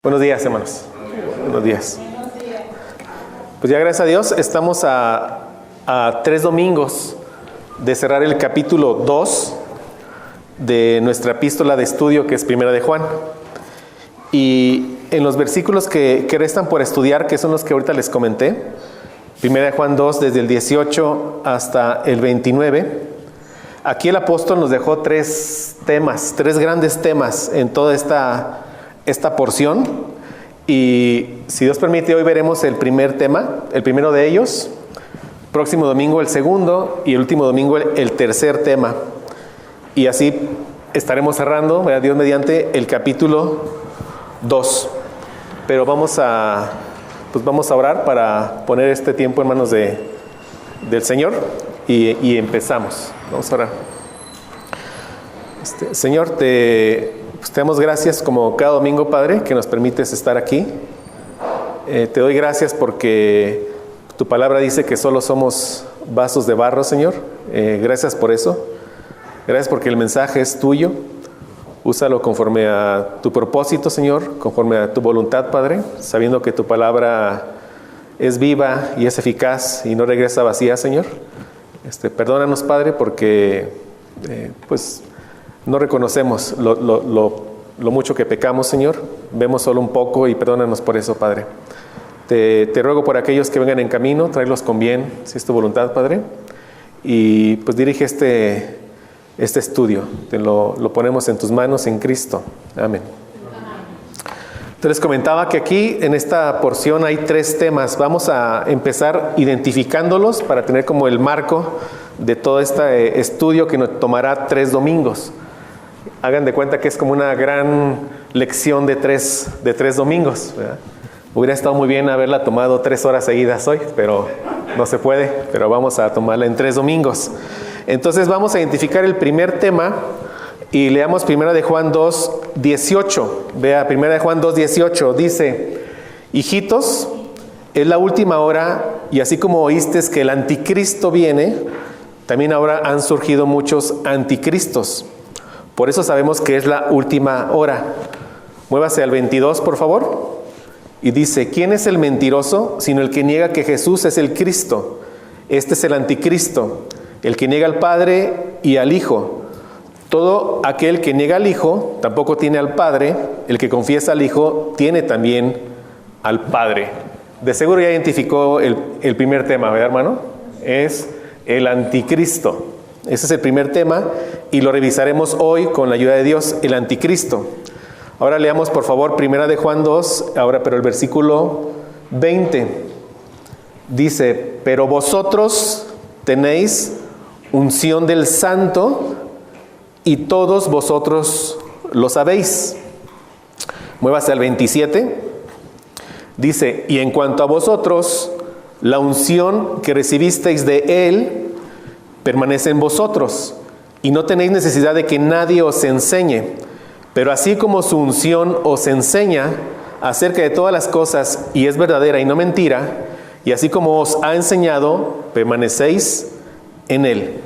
Buenos días, hermanos. Buenos días. Pues ya gracias a Dios estamos a 3 domingos de cerrar el capítulo 2 de nuestra epístola de estudio, que es Primera de Juan. Y en los versículos que restan por estudiar, que son los que ahorita les comenté, Primera de Juan 2, desde el 18 hasta el 29, aquí el apóstol nos dejó tres grandes temas en toda esta porción. Y si Dios permite, hoy veremos el primer tema, el primero de ellos, próximo domingo el segundo y el último domingo el tercer tema. Y así estaremos cerrando, ¿verdad? Dios mediante, el capítulo 2. Pero vamos a orar para poner este tiempo en manos del Señor y empezamos. Vamos a orar. Señor, te damos gracias como cada domingo, Padre, que nos permites estar aquí. Te doy gracias porque tu palabra dice que solo somos vasos de barro, Señor. Gracias por eso. Gracias porque el mensaje es tuyo. Úsalo conforme a tu propósito, Señor, conforme a tu voluntad, Padre, sabiendo que tu palabra es viva y es eficaz y no regresa vacía, Señor. Perdónanos, Padre, porque no reconocemos lo mucho que pecamos, Señor. Vemos solo un poco y perdónanos por eso, Padre. Te ruego por aquellos que vengan en camino, tráelos con bien, si es tu voluntad, Padre. Y pues dirige este estudio. Lo ponemos en tus manos en Cristo. Amén. Entonces les comentaba que aquí en esta porción hay 3 temas. Vamos a empezar identificándolos para tener como el marco de todo este estudio que nos tomará 3 domingos. Hagan de cuenta que es como una gran lección de tres domingos, ¿verdad? Hubiera estado muy bien haberla tomado 3 horas seguidas hoy, pero no se puede, pero vamos a tomarla en 3 domingos. Entonces vamos a identificar el primer tema y leamos Primera de Juan 2, 18. Vea, Primera de Juan 2, 18, dice: hijitos, es la última hora, y así como oísteis que el anticristo viene, también ahora han surgido muchos anticristos. Por eso sabemos que es la última hora. Muévase al 22, por favor. Y dice: ¿quién es el mentiroso sino el que niega que Jesús es el Cristo? Este es el anticristo, el que niega al Padre y al Hijo. Todo aquel que niega al Hijo tampoco tiene al Padre. El que confiesa al Hijo tiene también al Padre. De seguro ya identificó el primer tema, ¿verdad, hermano? Es el anticristo. Ese es el primer tema y lo revisaremos hoy con la ayuda de Dios, el anticristo. Ahora leamos por favor Primera de Juan 2, pero el versículo 20. Dice: pero vosotros tenéis unción del Santo y todos vosotros lo sabéis. Muévase al 27. Dice: y en cuanto a vosotros, la unción que recibisteis de Él permanece en vosotros, y no tenéis necesidad de que nadie os enseñe. Pero así como su unción os enseña acerca de todas las cosas, y es verdadera y no mentira, y así como os ha enseñado, permanecéis en Él.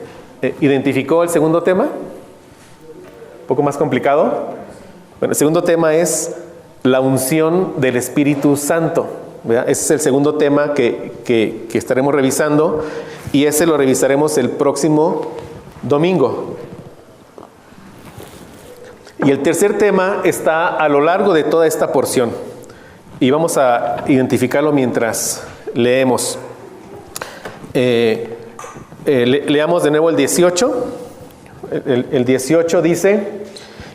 ¿Identificó el segundo tema? ¿Un poco más complicado? Bueno, el segundo tema es la unción del Espíritu Santo, ¿verdad? Ese es el segundo tema que estaremos revisando, y ese lo revisaremos el próximo domingo. Y el tercer tema está a lo largo de toda esta porción, y vamos a identificarlo mientras leemos. Leamos de nuevo el 18. El 18 dice: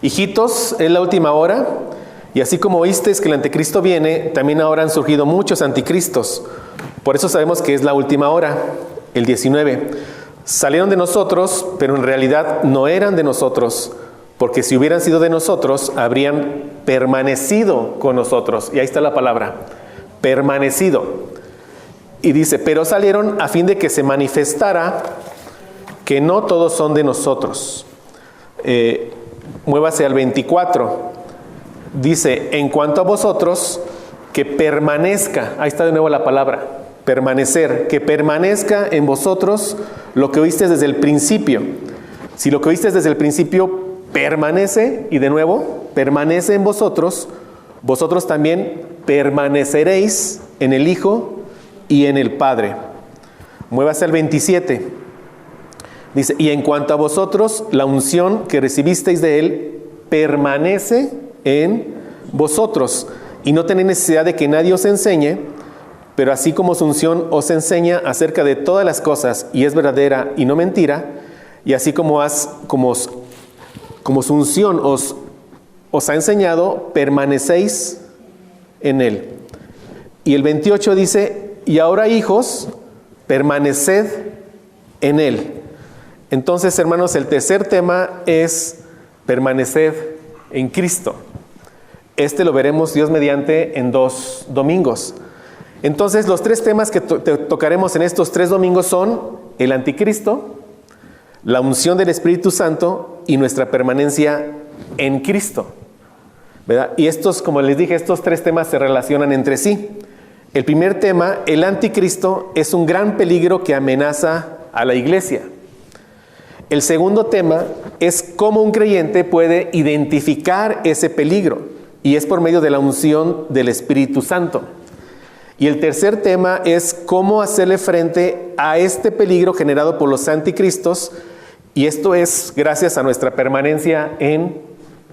hijitos, es la última hora, y así como oísteis que el anticristo viene, también ahora han surgido muchos anticristos. Por eso sabemos que es la última hora. El 19: salieron de nosotros, pero en realidad no eran de nosotros, porque si hubieran sido de nosotros, habrían permanecido con nosotros. Y ahí está la palabra, permanecido. Y dice: pero salieron a fin de que se manifestara que no todos son de nosotros. Muévase al 24. Dice: en cuanto a vosotros, que permanezca. Ahí está de nuevo la palabra, permanecer. Que permanezca en vosotros lo que oísteis desde el principio. Si lo que oísteis desde el principio permanece, y de nuevo, permanece en vosotros, vosotros también permaneceréis en el Hijo y en el Padre. Muévase al 27. Dice, y en cuanto a vosotros, la unción que recibisteis de Él permanece en vosotros, y no tenéis necesidad de que nadie os enseñe, pero así como su unción os enseña acerca de todas las cosas, y es verdadera y no mentira, y así como su unción os ha enseñado, permanecéis en Él. Y el 28 dice, y ahora hijos, permaneced en Él. Entonces, hermanos, el tercer tema es permanecer en Cristo. Este lo veremos, Dios mediante, en 2 domingos. Entonces, los 3 temas que tocaremos en estos 3 domingos son el anticristo, la unción del Espíritu Santo y nuestra permanencia en Cristo, ¿verdad? Y estos, como les dije, estos 3 temas se relacionan entre sí. El primer tema, el anticristo, es un gran peligro que amenaza a la iglesia. El segundo tema es cómo un creyente puede identificar ese peligro, y es por medio de la unción del Espíritu Santo. Y el tercer tema es cómo hacerle frente a este peligro generado por los anticristos, y esto es gracias a nuestra permanencia en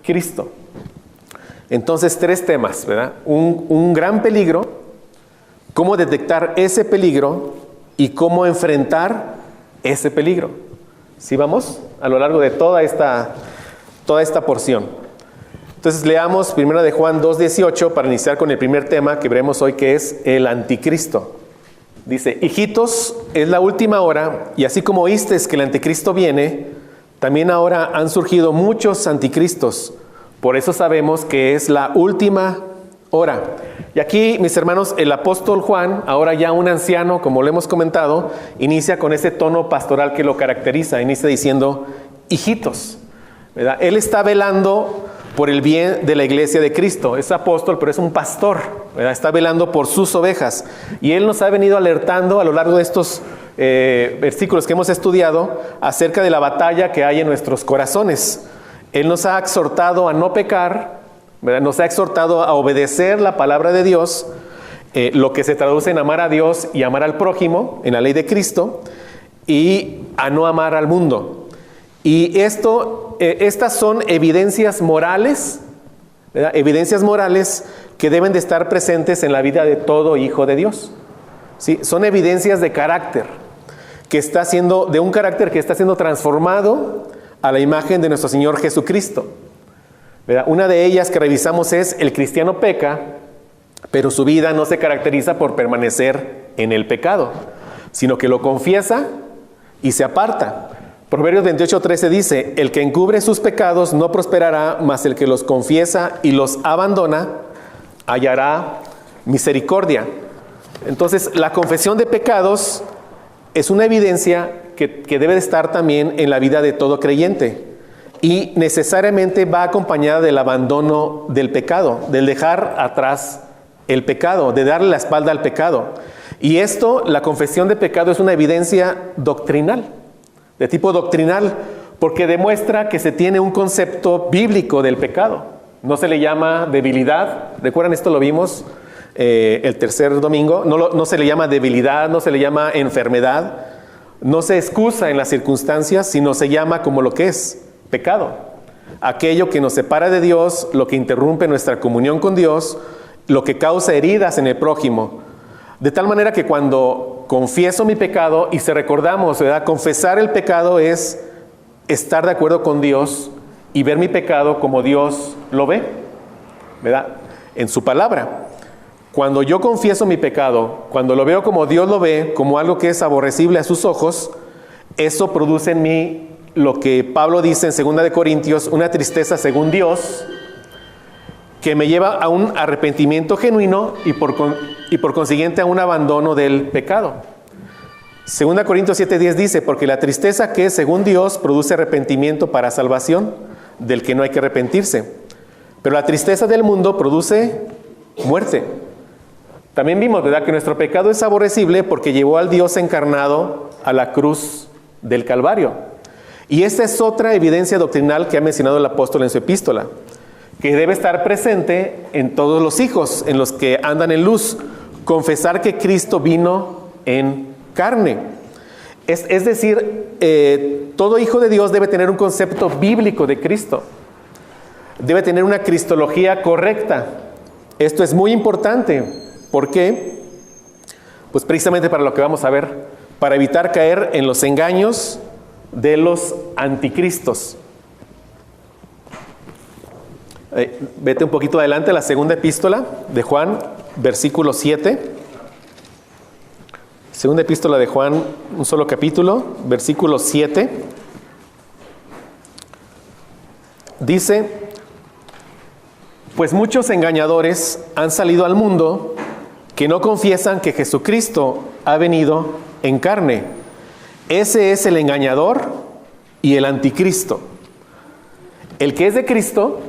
Cristo. Entonces, 3 temas, ¿verdad? Un gran peligro, cómo detectar ese peligro y cómo enfrentar ese peligro. ¿Sí vamos? A lo largo de toda esta porción. Entonces leamos 1 de Juan 2:18 para iniciar con el primer tema que veremos hoy, que es el anticristo. Dice, hijitos, es la última hora, y así como oísteis que el anticristo viene, también ahora han surgido muchos anticristos. Por eso sabemos que es la última hora. Y aquí, mis hermanos, el apóstol Juan, ahora ya un anciano, como lo hemos comentado, inicia con ese tono pastoral que lo caracteriza. Inicia diciendo, hijitos, ¿verdad? Él está velando por el bien de la iglesia de Cristo. Es apóstol, pero es un pastor, ¿verdad? Está velando por sus ovejas. Y Él nos ha venido alertando a lo largo de estos versículos que hemos estudiado acerca de la batalla que hay en nuestros corazones. Él nos ha exhortado a no pecar, ¿verdad? Nos ha exhortado a obedecer la palabra de Dios, lo que se traduce en amar a Dios y amar al prójimo, en la ley de Cristo, y a no amar al mundo. Y estas son evidencias morales, ¿verdad? Evidencias morales que deben de estar presentes en la vida de todo hijo de Dios. ¿Sí? Son evidencias de carácter, de un carácter que está siendo transformado a la imagen de nuestro Señor Jesucristo, ¿verdad? Una de ellas que revisamos es: el cristiano peca, pero su vida no se caracteriza por permanecer en el pecado, sino que lo confiesa y se aparta. Proverbios 28:13 dice: el que encubre sus pecados no prosperará, mas el que los confiesa y los abandona hallará misericordia. Entonces, la confesión de pecados es una evidencia que debe de estar también en la vida de todo creyente, y necesariamente va acompañada del abandono del pecado, del dejar atrás el pecado, de darle la espalda al pecado. Y esto, la confesión de pecado, es una evidencia doctrinal, de tipo doctrinal, porque demuestra que se tiene un concepto bíblico del pecado. No se le llama debilidad. ¿Recuerdan? Esto lo vimos el tercer domingo. No se le llama debilidad, no se le llama enfermedad. No se excusa en las circunstancias, sino se llama como lo que es: pecado. Aquello que nos separa de Dios, lo que interrumpe nuestra comunión con Dios, lo que causa heridas en el prójimo. De tal manera que cuando confieso mi pecado, y si recordamos, ¿verdad?, confesar el pecado es estar de acuerdo con Dios y ver mi pecado como Dios lo ve, ¿verdad?, en su palabra. Cuando yo confieso mi pecado, cuando lo veo como Dios lo ve, como algo que es aborrecible a sus ojos, eso produce en mí lo que Pablo dice en 2 de Corintios, una tristeza según Dios, que me lleva a un arrepentimiento genuino y por consiguiente a un abandono del pecado. 2 Corintios 7:10 dice: porque la tristeza que es según Dios produce arrepentimiento para salvación, del que no hay que arrepentirse. Pero la tristeza del mundo produce muerte. También vimos, ¿verdad?, que nuestro pecado es aborrecible porque llevó al Dios encarnado a la cruz del Calvario. Y esta es otra evidencia doctrinal que ha mencionado el apóstol en su epístola, que debe estar presente en todos los hijos, en los que andan en luz. Confesar que Cristo vino en carne. Es decir, todo hijo de Dios debe tener un concepto bíblico de Cristo. Debe tener una cristología correcta. Esto es muy importante. ¿Por qué? Pues precisamente para lo que vamos a ver, para evitar caer en los engaños de los anticristos. Vete un poquito adelante a la segunda epístola de Juan, versículo 7. Segunda epístola de Juan, un solo capítulo, versículo 7. Dice: pues muchos engañadores han salido al mundo que no confiesan que Jesucristo ha venido en carne. Ese es el engañador y el anticristo. El que es de Cristo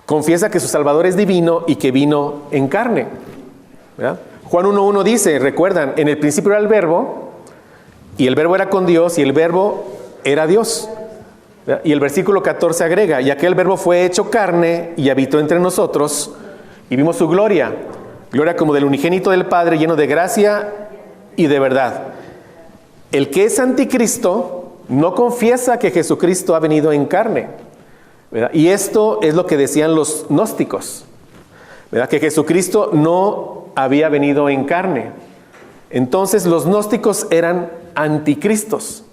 confiesa que su Salvador es divino y que vino en carne. ¿Verdad? Juan 1:1 dice, recuerdan, en el principio era el verbo, y el verbo era con Dios, y el verbo era Dios. ¿Verdad? Y el versículo 14 agrega, y aquel verbo fue hecho carne y habitó entre nosotros, y vimos su gloria, gloria como del unigénito del Padre, lleno de gracia y de verdad. El que es anticristo no confiesa que Jesucristo ha venido en carne. ¿Verdad? Y esto es lo que decían los gnósticos, ¿verdad? Que Jesucristo no había venido en carne. Entonces los gnósticos eran anticristos.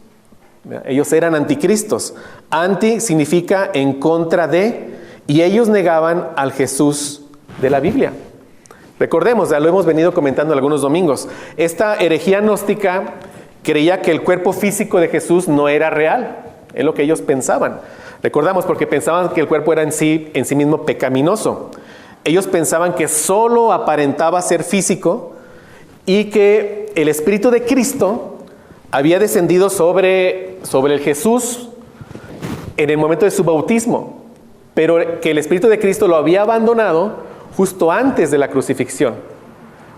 ¿Verdad? Ellos eran anticristos. Anti significa en contra de, y ellos negaban al Jesús de la Biblia. Recordemos, ya lo hemos venido comentando algunos domingos, esta herejía gnóstica creía que el cuerpo físico de Jesús no era real, es lo que ellos pensaban. Recordamos, porque pensaban que el cuerpo era en sí mismo pecaminoso. Ellos pensaban que solo aparentaba ser físico y que el Espíritu de Cristo había descendido sobre el Jesús en el momento de su bautismo, pero que el Espíritu de Cristo lo había abandonado justo antes de la crucifixión.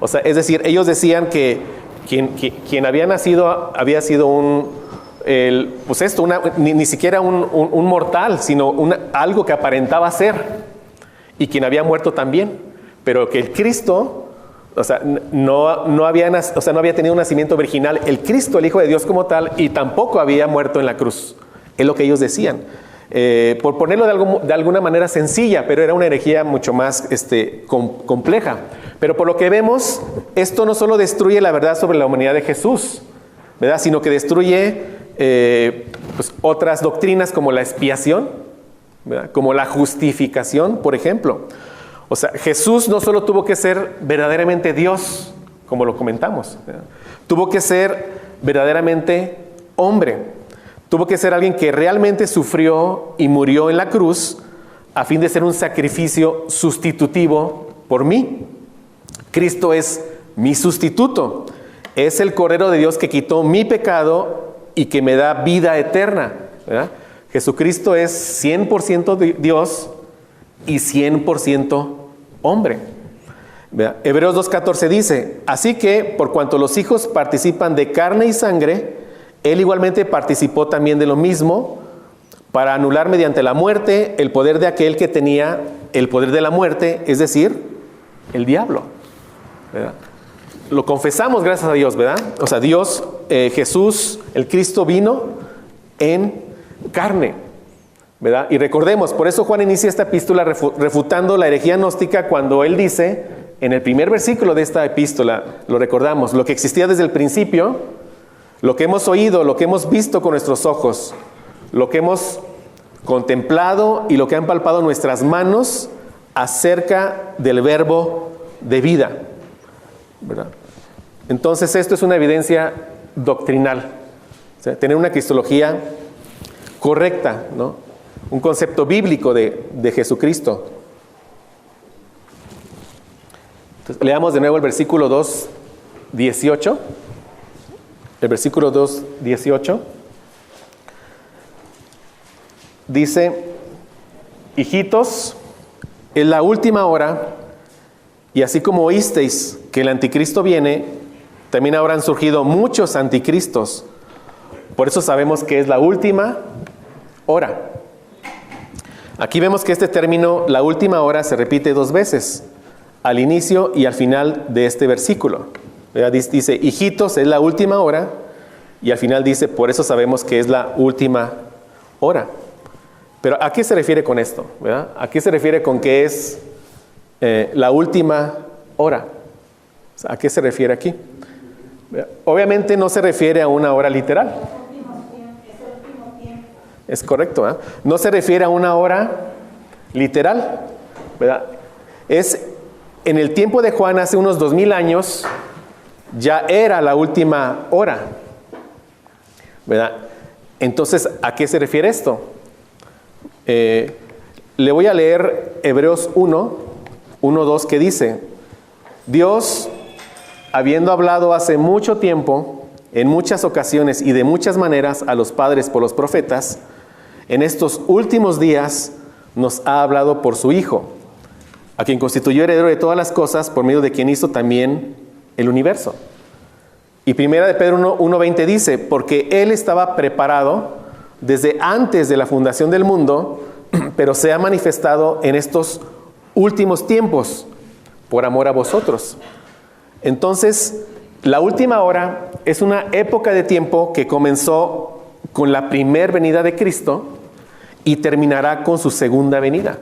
O sea, es decir, ellos decían que quien había nacido había sido ni siquiera un mortal, sino algo que aparentaba ser. Y quien había muerto también, pero que el Cristo, o sea, no había tenido un nacimiento virginal, el Cristo, el Hijo de Dios como tal, y tampoco había muerto en la cruz. Es lo que ellos decían. Por ponerlo de alguna manera sencilla, pero era una herejía mucho más compleja. Pero por lo que vemos, esto no solo destruye la verdad sobre la humanidad de Jesús, ¿verdad? Sino que destruye otras doctrinas como la expiación, ¿verdad? Como la justificación, por ejemplo. O sea, Jesús no solo tuvo que ser verdaderamente Dios, como lo comentamos, ¿verdad? Tuvo que ser verdaderamente hombre. Tuvo que ser alguien que realmente sufrió y murió en la cruz a fin de ser un sacrificio sustitutivo por mí. Cristo es mi sustituto. Es el Cordero de Dios que quitó mi pecado y que me da vida eterna, ¿verdad? Jesucristo es 100% Dios y 100% hombre. ¿Verdad? Hebreos 2:14 dice, así que por cuanto los hijos participan de carne y sangre, él igualmente participó también de lo mismo para anular mediante la muerte el poder de aquel que tenía el poder de la muerte, es decir, el diablo. ¿Verdad? Lo confesamos gracias a Dios, ¿verdad? O sea, Dios, Jesús, el Cristo vino en carne, ¿verdad? Y recordemos, por eso Juan inicia esta epístola refutando la herejía gnóstica cuando él dice, en el primer versículo de esta epístola, lo recordamos, lo que existía desde el principio, lo que hemos oído, lo que hemos visto con nuestros ojos, lo que hemos contemplado y lo que han palpado nuestras manos acerca del verbo de vida, ¿verdad? Entonces esto es una evidencia doctrinal, o sea, tener una cristología correcta, ¿no? Un concepto bíblico de Jesucristo. Entonces, leamos de nuevo el versículo 2:18. El versículo 2:18 dice, hijitos, es la última hora, y así como oísteis que el anticristo viene, también ahora han surgido muchos anticristos. Por eso sabemos que es la última hora. Aquí vemos que este término, la última hora, se repite 2 veces, al inicio y al final de este versículo. Dice, hijitos, es la última hora, y al final dice, por eso sabemos que es la última hora. Pero ¿a qué se refiere con esto? ¿Verdad? ¿A qué se refiere con que es la última hora? ¿A qué se refiere aquí? Obviamente no se refiere a una hora literal. Es correcto, ¿verdad? No se refiere a una hora literal, ¿verdad? Es en el tiempo de Juan, hace unos 2000 años, ya era la última hora, ¿verdad? Entonces, ¿a qué se refiere esto? Le voy a leer Hebreos 1:2, que dice, Dios, habiendo hablado hace mucho tiempo, en muchas ocasiones y de muchas maneras a los padres por los profetas, en estos últimos días nos ha hablado por su Hijo, a quien constituyó heredero de todas las cosas, por medio de quien hizo también el universo. Y primera de Pedro 1:20 dice, porque Él estaba preparado desde antes de la fundación del mundo, pero se ha manifestado en estos últimos tiempos, por amor a vosotros. Entonces, la última hora es una época de tiempo que comenzó con la primer venida de Cristo y terminará con su segunda venida.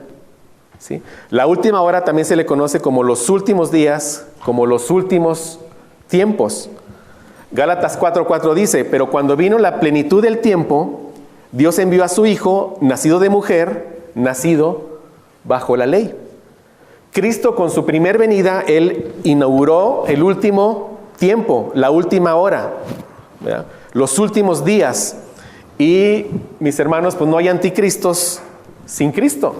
¿Sí? La última hora también se le conoce como los últimos días, como los últimos tiempos. Gálatas 4:4 dice, pero cuando vino la plenitud del tiempo, Dios envió a su Hijo, nacido de mujer, nacido bajo la ley. Cristo, con su primer venida, Él inauguró el último tiempo, la última hora, ¿verdad? Los últimos días. Y, mis hermanos, pues no hay anticristos sin Cristo,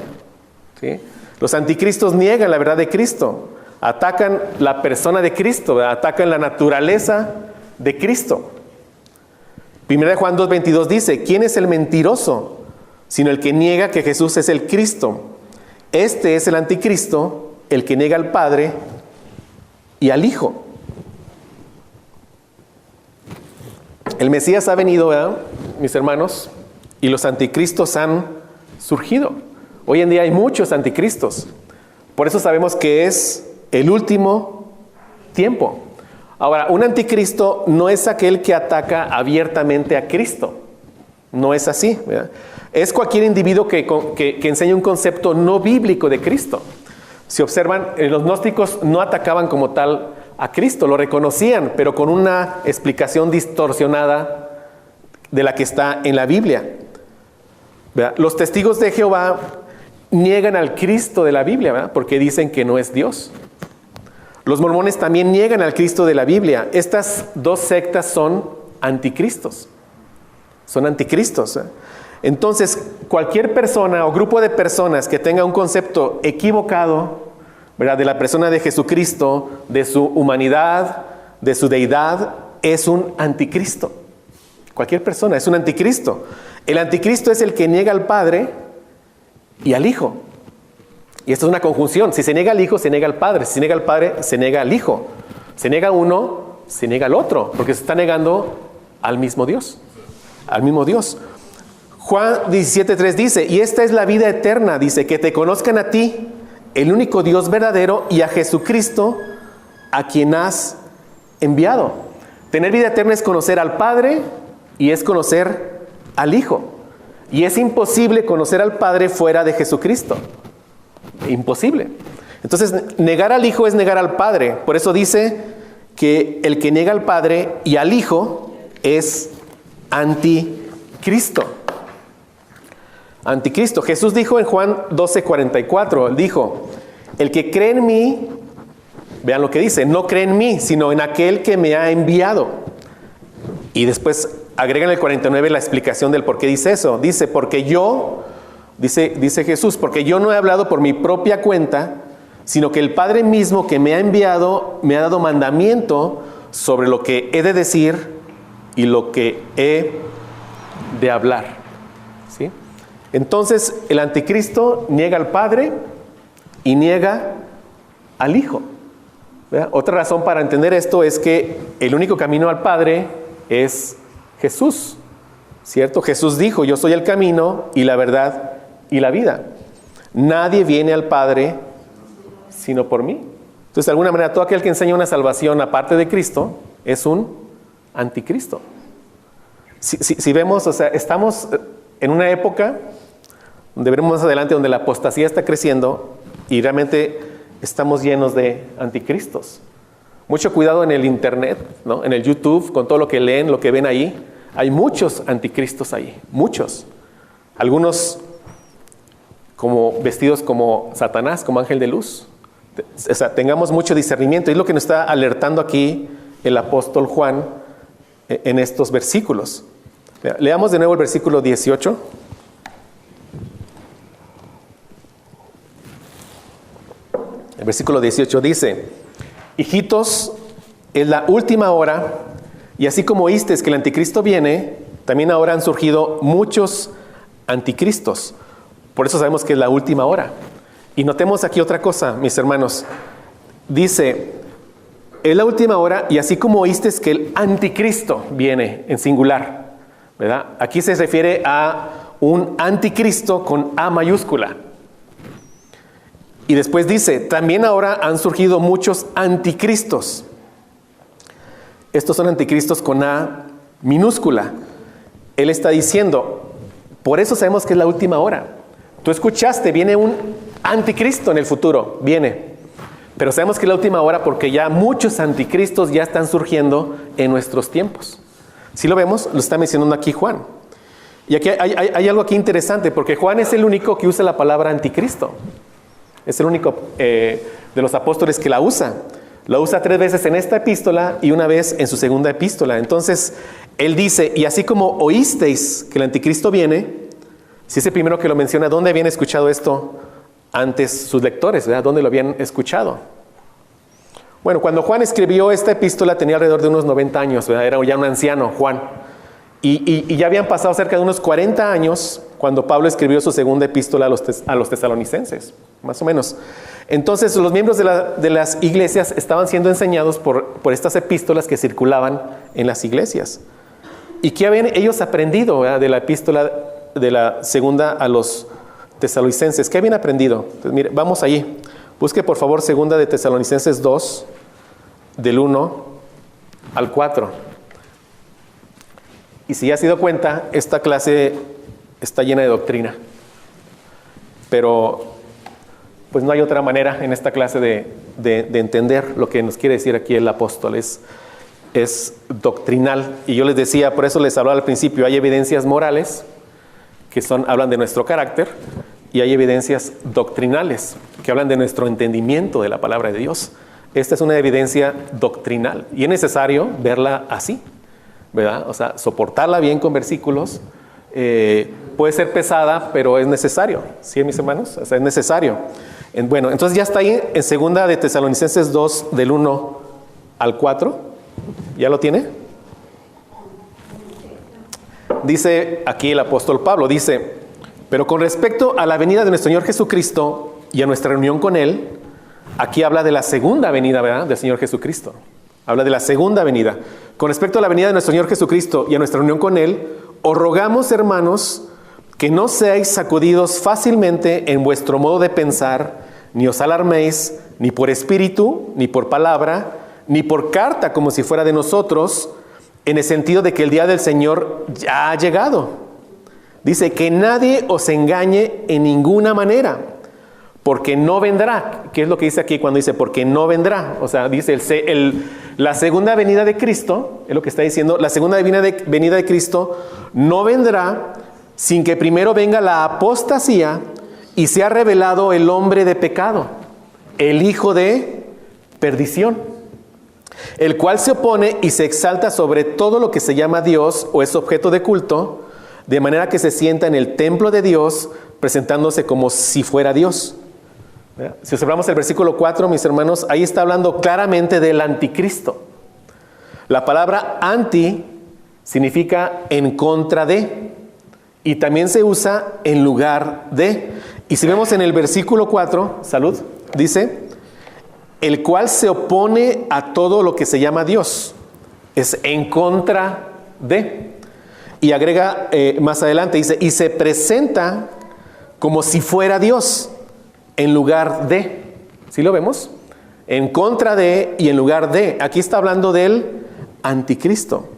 ¿sí? Los anticristos niegan la verdad de Cristo, atacan la persona de Cristo, ¿verdad? Atacan la naturaleza de Cristo. 1 Juan 2:22 dice, ¿quién es el mentiroso? Sino el que niega que Jesús es el Cristo. Este es el anticristo, el que niega al Padre y al Hijo. El Mesías ha venido, ¿verdad, mis hermanos? Y los anticristos han surgido. Hoy en día hay muchos anticristos. Por eso sabemos que es el último tiempo. Ahora, un anticristo no es aquel que ataca abiertamente a Cristo. No es así, ¿verdad? Es cualquier individuo que enseña un concepto no bíblico de Cristo. Si observan, los gnósticos no atacaban como tal a Cristo, lo reconocían, pero con una explicación distorsionada de la que está en la Biblia. ¿Verdad? Los testigos de Jehová niegan al Cristo de la Biblia, ¿verdad? Porque dicen que no es Dios. Los mormones también niegan al Cristo de la Biblia. Estas dos sectas son anticristos. Son anticristos, ¿eh? Entonces, cualquier persona o grupo de personas que tenga un concepto equivocado, ¿verdad?, de la persona de Jesucristo, de su humanidad, de su deidad, es un anticristo. Cualquier persona es un anticristo. El anticristo es el que niega al Padre y al Hijo. Y esto es una conjunción. Si se niega al Hijo, se niega al Padre. Si se niega al Padre, se niega al Hijo. Se niega uno, se niega al otro, porque se está negando al mismo Dios. Al mismo Dios. Juan 17:3 dice, y esta es la vida eterna, dice, que te conozcan a ti, el único Dios verdadero, y a Jesucristo, a quien has enviado. Tener vida eterna es conocer al Padre y es conocer al Hijo. Y es imposible conocer al Padre fuera de Jesucristo. Imposible. Entonces, negar al Hijo es negar al Padre. Por eso dice que el que niega al Padre y al Hijo es anticristo. Anticristo. Jesús dijo en Juan 12:44, dijo, el que cree en mí, vean lo que dice, no cree en mí, sino en aquel que me ha enviado. Y después agrega en el 49 la explicación del por qué dice eso. Dice, porque yo, dice Jesús, porque yo no he hablado por mi propia cuenta, sino que el Padre mismo que me ha enviado me ha dado mandamiento sobre lo que he de decir y lo que he de hablar. ¿Sí? Entonces, el anticristo niega al Padre y niega al Hijo. ¿Verdad? Otra razón para entender esto es que el único camino al Padre es Jesús, ¿cierto? Jesús dijo, yo soy el camino y la verdad y la vida. nadie viene al Padre sino por mí. Entonces, de alguna manera, todo aquel que enseña una salvación aparte de Cristo es un anticristo. Si vemos, o sea, estamos en una época donde veremos más adelante donde la apostasía está creciendo y realmente estamos llenos de anticristos. Mucho cuidado en el internet, ¿no? En el YouTube, con todo lo que leen, lo que ven ahí. Hay muchos anticristos ahí, muchos. Algunos como vestidos como Satanás, como ángel de luz. O sea, tengamos mucho discernimiento. Y es lo que nos está alertando aquí el apóstol Juan en estos versículos. Leamos de nuevo el versículo 18. El versículo 18 dice: hijitos, es la última hora, y así como oísteis que el anticristo viene, también ahora han surgido muchos anticristos. Por eso sabemos que es la última hora. Y notemos aquí otra cosa, mis hermanos. Dice, es la última hora, y así como oísteis que el anticristo viene en singular, ¿verdad? Aquí se refiere a un anticristo con A mayúscula. Y después dice, también ahora han surgido muchos anticristos. Estos son anticristos con A minúscula. Él está diciendo, por eso sabemos que es la última hora. Tú escuchaste, viene un anticristo en el futuro, viene. Pero sabemos que es la última hora porque ya muchos anticristos ya están surgiendo en nuestros tiempos. Si lo vemos, lo está mencionando aquí Juan. Y aquí hay algo aquí interesante, porque Juan es el único que usa la palabra anticristo. Es el único de los apóstoles que la usa. La usa 3 veces en esta epístola y una vez en su segunda epístola. Entonces, él dice, y así como oísteis que el anticristo viene, si es el primero que lo menciona, ¿dónde habían escuchado esto antes sus lectores? ¿Verdad? ¿Dónde lo habían escuchado? Bueno, cuando Juan escribió esta epístola tenía alrededor de unos 90 años, ¿verdad? Era ya un anciano, Juan. Y ya habían pasado cerca de unos 40 años cuando Pablo escribió su segunda epístola a los tesalonicenses, más o menos. Entonces, los miembros de las iglesias estaban siendo enseñados por estas epístolas que circulaban en las iglesias. ¿Y qué habían ellos aprendido, ¿verdad? De la epístola de la segunda a los tesalonicenses? ¿Qué habían aprendido? Entonces, mire, vamos allí. Busque por favor segunda de Tesalonicenses 2, del 1 al 4. Y si ya se ha dado cuenta, esta clase está llena de doctrina. Pero pues no hay otra manera en esta clase de entender lo que nos quiere decir aquí el apóstol. Es doctrinal. Y yo les decía, por eso les hablaba al principio, hay evidencias morales que hablan de nuestro carácter, y hay evidencias doctrinales que hablan de nuestro entendimiento de la palabra de Dios. Esta es una evidencia doctrinal y es necesario verla así, ¿verdad? O sea, soportarla bien con versículos. Puede ser pesada, pero es necesario. ¿Sí, mis hermanos? O sea, es necesario. Bueno, entonces ya está ahí en segunda de Tesalonicenses 2, del 1 al 4. ¿Ya lo tiene? Dice aquí el apóstol Pablo, dice: pero con respecto a la venida de nuestro Señor Jesucristo y a nuestra reunión con Él, aquí habla de la segunda venida, ¿verdad?, del Señor Jesucristo. Habla de la segunda venida. Con respecto a la venida de nuestro Señor Jesucristo y a nuestra reunión con Él, os rogamos, hermanos, que no seáis sacudidos fácilmente en vuestro modo de pensar, ni os alarméis, ni por espíritu, ni por palabra, ni por carta como si fuera de nosotros, en el sentido de que el día del Señor ya ha llegado. Dice que nadie os engañe en ninguna manera, porque no vendrá. ¿Qué es lo que dice aquí cuando dice porque no vendrá? O sea, dice la segunda venida de Cristo, es lo que está diciendo, la segunda venida de Cristo no vendrá sin que primero venga la apostasía y sea revelado el hombre de pecado, el hijo de perdición, el cual se opone y se exalta sobre todo lo que se llama Dios o es objeto de culto, de manera que se sienta en el templo de Dios, presentándose como si fuera Dios. Si observamos el versículo 4, mis hermanos, ahí está hablando claramente del anticristo. La palabra anti significa en contra de, y también se usa en lugar de. Y si vemos en el versículo 4, salud, dice, el cual se opone a todo lo que se llama Dios. Es en contra de. Y agrega más adelante, dice, y se presenta como si fuera Dios. en lugar de. ¿Sí lo vemos? En contra de y en lugar de. Aquí está hablando del anticristo.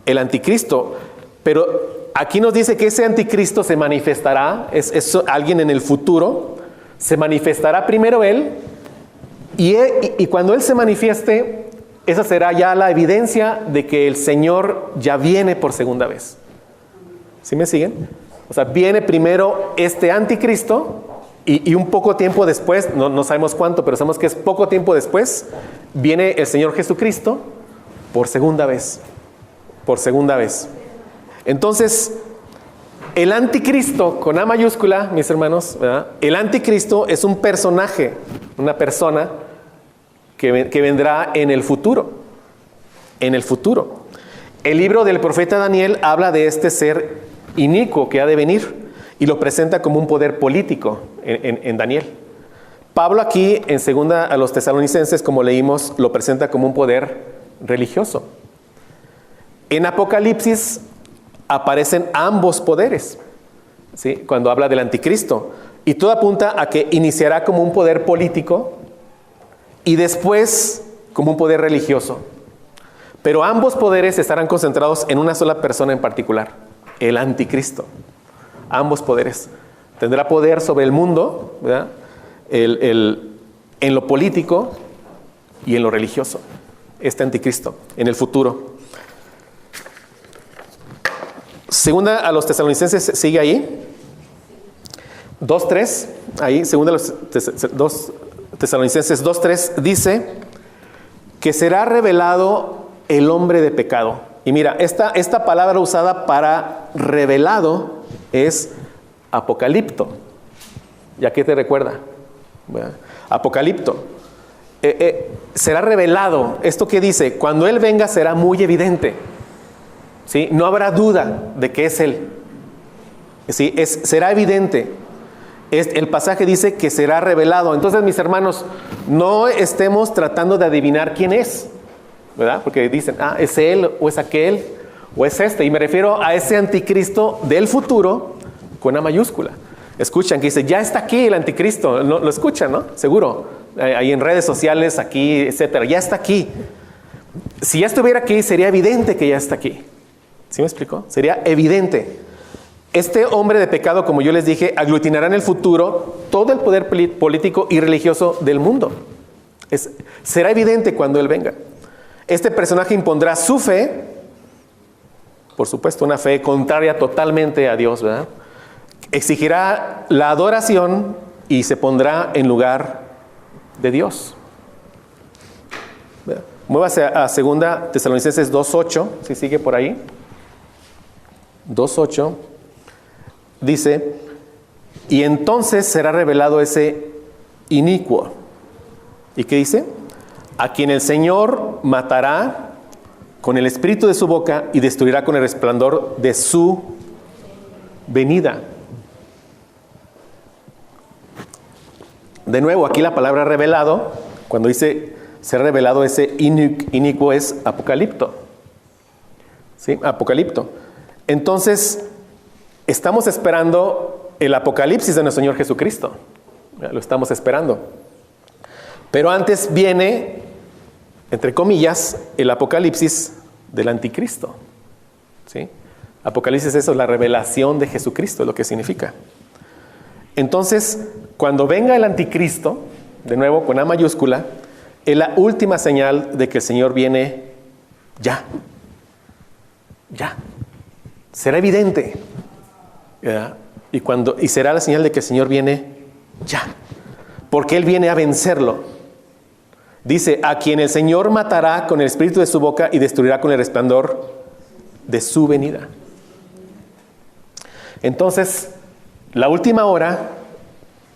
El anticristo. Pero aquí nos dice que ese anticristo se manifestará, es alguien en el futuro, se manifestará primero él, y cuando él se manifieste, esa será ya la evidencia de que el Señor ya viene por segunda vez. ¿Sí me siguen? O sea, viene primero este anticristo, y un poco tiempo después, no sabemos cuánto, pero sabemos que es poco tiempo después, viene el Señor Jesucristo por segunda vez. Por segunda vez. Entonces, el anticristo, con A mayúscula, mis hermanos, ¿verdad? El anticristo es un personaje, una persona que vendrá en el futuro. En el futuro. El libro del profeta Daniel habla de este ser inicuo que ha de venir y lo presenta como un poder político en Daniel. Pablo aquí, en segunda a los tesalonicenses, como leímos, lo presenta como un poder religioso. En Apocalipsis aparecen ambos poderes, ¿sí? Cuando habla del anticristo. Y todo apunta a que iniciará como un poder político y después como un poder religioso. Pero ambos poderes estarán concentrados en una sola persona en particular, el anticristo. Ambos poderes. Tendrá poder sobre el mundo, ¿verdad? En lo político y en lo religioso. Este anticristo, en el futuro. Segunda a los tesalonicenses, sigue ahí. 2:3, ahí, segunda a los tesalonicenses 2:3, dice que será revelado el hombre de pecado. Y mira, esta palabra usada para revelado es apocalipto. ¿Ya qué te recuerda? Bueno, apocalipto. Será revelado. ¿Esto qué dice? Cuando Él venga será muy evidente. ¿Sí? No habrá duda de que es Él. ¿Sí? Será evidente. El pasaje dice que será revelado. Entonces, mis hermanos, no estemos tratando de adivinar quién es, ¿verdad? Porque dicen, es Él, o es aquel, o es este. Y me refiero a ese anticristo del futuro con A mayúscula. Escuchan que dice, ya está aquí el anticristo. Lo escuchan, ¿no? Seguro. Ahí en redes sociales, aquí, etcétera. Ya está aquí. Si ya estuviera aquí, sería evidente que ya está aquí. ¿Sí me explico? Sería evidente. Este hombre de pecado, como yo les dije, aglutinará en el futuro todo el poder político y religioso del mundo. Será evidente cuando Él venga. Este personaje impondrá su fe, por supuesto, una fe contraria totalmente a Dios, ¿verdad? Exigirá la adoración y se pondrá en lugar de Dios. Muévase a 2 Tesalonicenses 2:8, si sigue por ahí. 2:8 dice, y entonces será revelado ese inicuo. ¿Y qué dice? A quien el Señor matará con el espíritu de su boca y destruirá con el resplandor de su venida. De nuevo, aquí la palabra revelado, cuando dice ser revelado ese inicuo, es apocalipto. ¿Sí? Apocalipto. Entonces, estamos esperando el apocalipsis de nuestro Señor Jesucristo. Lo estamos esperando. Pero antes viene, entre comillas, el apocalipsis del anticristo. ¿Sí? Apocalipsis, eso es la revelación de Jesucristo, es lo que significa. Entonces, cuando venga el anticristo, de nuevo con A mayúscula, es la última señal de que el Señor viene ya. Ya. Será evidente. ¿Verdad? Y será la señal de que el Señor viene ya. Porque Él viene a vencerlo. Dice, a quien el Señor matará con el espíritu de su boca y destruirá con el resplandor de su venida. Entonces, la última hora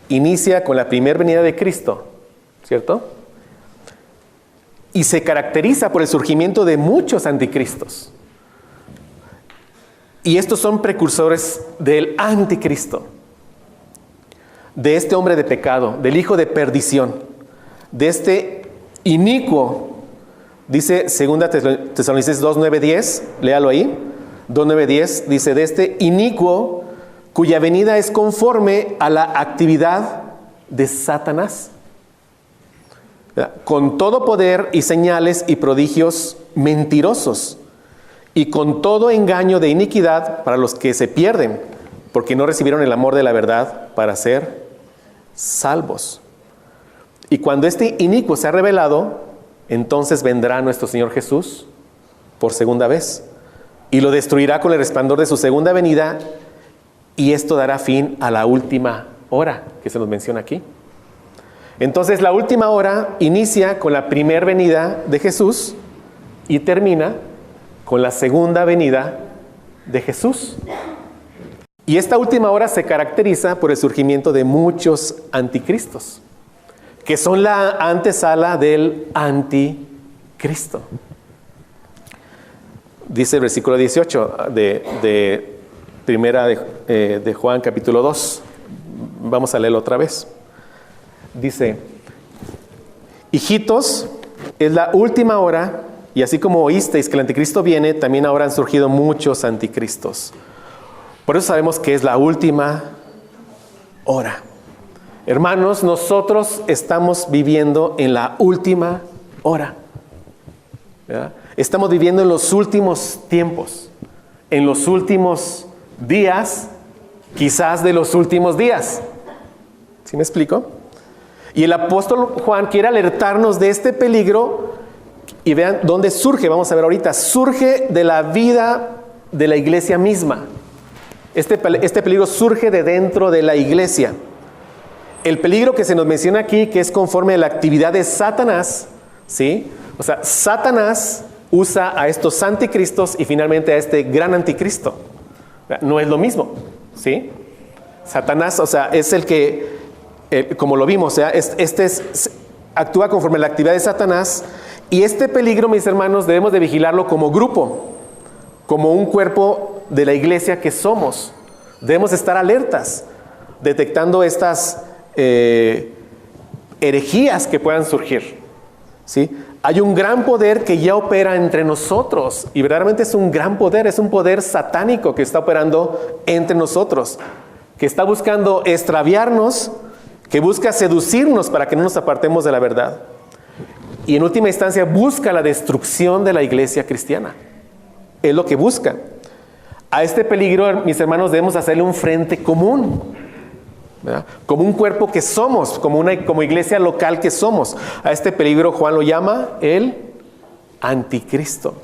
inicia con la primera venida de Cristo, ¿cierto? Y se caracteriza por el surgimiento de muchos anticristos. Y estos son precursores del anticristo, de este hombre de pecado, del hijo de perdición, de este inicuo. Dice 2 Tesalonicenses 2:9-10, léalo ahí, 2:9-10, dice, de este inicuo cuya venida es conforme a la actividad de Satanás. Con todo poder y señales y prodigios mentirosos, y con todo engaño de iniquidad para los que se pierden, porque no recibieron el amor de la verdad para ser salvos. Y cuando este inicuo sea revelado, entonces vendrá nuestro Señor Jesús por segunda vez, y lo destruirá con el resplandor de su segunda venida, y esto dará fin a la última hora que se nos menciona aquí. Entonces la última hora inicia con la primera venida de Jesús y termina con la segunda venida de Jesús. Y esta última hora se caracteriza por el surgimiento de muchos anticristos, que son la antesala del anticristo. Dice el versículo 18 de primera de Juan capítulo 2. Vamos a leerlo otra vez. Dice: hijitos, es la última hora, y así como oísteis que el anticristo viene, también ahora han surgido muchos anticristos. Por eso sabemos que es la última hora. Hermanos, nosotros estamos viviendo en la última hora. ¿Verdad? Estamos viviendo en los últimos tiempos, en los últimos días, quizás de los últimos días. ¿Sí me explico? Y el apóstol Juan quiere alertarnos de este peligro, y vean dónde surge. Vamos a ver ahorita. Surge de la vida de la iglesia misma. Este peligro surge de dentro de la iglesia. El peligro que se nos menciona aquí, que es conforme a la actividad de Satanás, ¿sí? O sea, Satanás usa a estos anticristos y finalmente a este gran anticristo. No es lo mismo, ¿sí? Satanás, o sea, es el que, como lo vimos, o sea, actúa conforme a la actividad de Satanás. Y este peligro, mis hermanos, debemos de vigilarlo como grupo, como un cuerpo de la iglesia que somos. Debemos estar alertas, detectando estas herejías que puedan surgir, ¿sí? Hay un gran poder que ya opera entre nosotros, y verdaderamente es un gran poder, es un poder satánico que está operando entre nosotros, que está buscando extraviarnos, que busca seducirnos para que no nos apartemos de la verdad. Y en última instancia busca la destrucción de la iglesia cristiana. Es lo que busca. A este peligro, mis hermanos, debemos hacerle un frente común, ¿verdad? Como un cuerpo que somos, como iglesia local que somos. A este peligro Juan lo llama el anticristo.